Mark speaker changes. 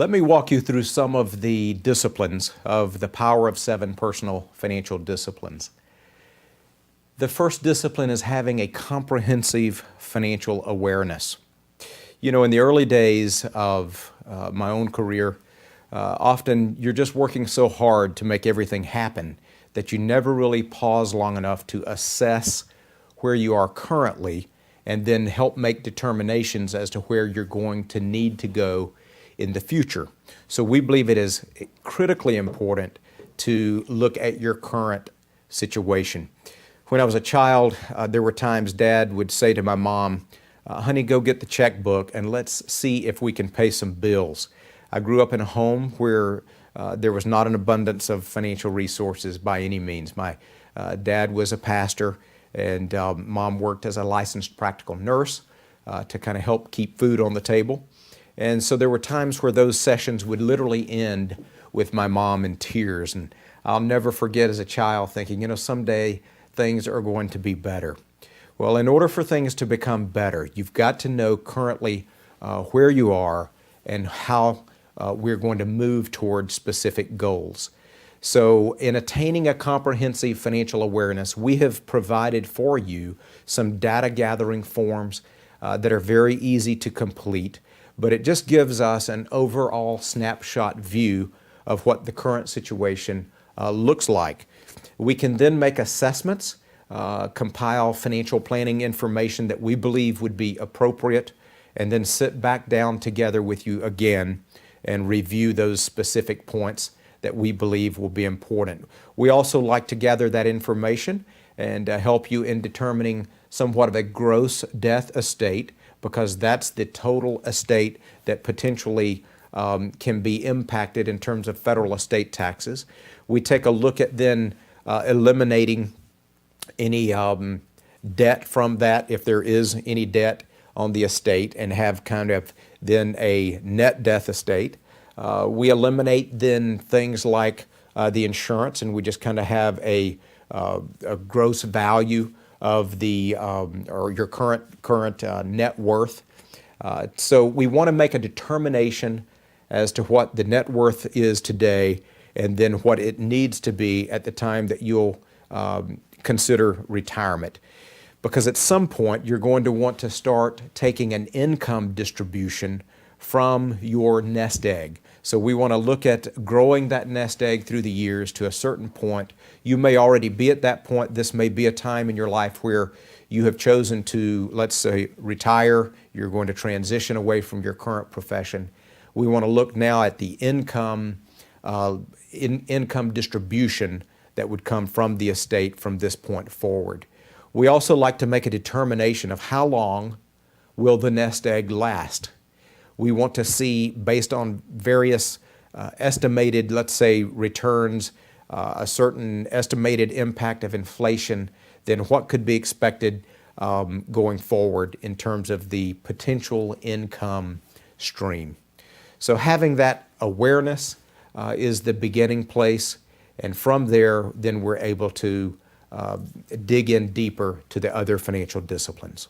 Speaker 1: Let me walk you through some of the disciplines of the Power of 7 personal financial disciplines. The first discipline is having a comprehensive financial awareness. You know, in the early days of my own career, often you're just working so hard to make everything happen that you never really pause long enough to assess where you are currently and then help make determinations as to where you're going to need to go in the future. So we believe it is critically important to look at your current situation. When I was a child, there were times Dad would say to my mom, honey, go get the checkbook and let's see if we can pay some bills. I grew up in a home where there was not an abundance of financial resources by any means. My dad was a pastor and Mom worked as a licensed practical nurse to kind of help keep food on the table. And so there were times where those sessions would literally end with my mom in tears. And I'll never forget as a child thinking, you know, someday things are going to be better. Well, in order for things to become better, you've got to know currently where you are and how we're going to move toward specific goals. So in attaining a comprehensive financial awareness, we have provided for you some data gathering forms that are very easy to complete, but it just gives us an overall snapshot view of what the current situation looks like. We can then make assessments, compile financial planning information that we believe would be appropriate, and then sit back down together with you again and review those specific points that we believe will be important. We also like to gather that information and help you in determining somewhat of a gross death estate, because that's the total estate that potentially can be impacted in terms of federal estate taxes. We take a look at then eliminating any debt from that, if there is any debt on the estate, and have kind of then a net death estate. We eliminate then things like the insurance, and we just kind of have a gross value of the or your current net worth. So we want to make a determination as to what the net worth is today, and then what it needs to be at the time that you'll consider retirement. Because at some point you're going to want to start taking an income distribution from your nest egg. So we want to look at growing that nest egg through the years to a certain point. You may already be at that point. This may be a time in your life where you have chosen to, let's say, retire. You're going to transition away from your current profession. We want to look now at the income distribution that would come from the estate from this point forward. We also like to make a determination of how long will the nest egg last. We want to see, based on various estimated, let's say, returns, a certain estimated impact of inflation, then what could be expected going forward in terms of the potential income stream. So having that awareness is the beginning place, and from there, then we're able to dig in deeper to the other financial disciplines.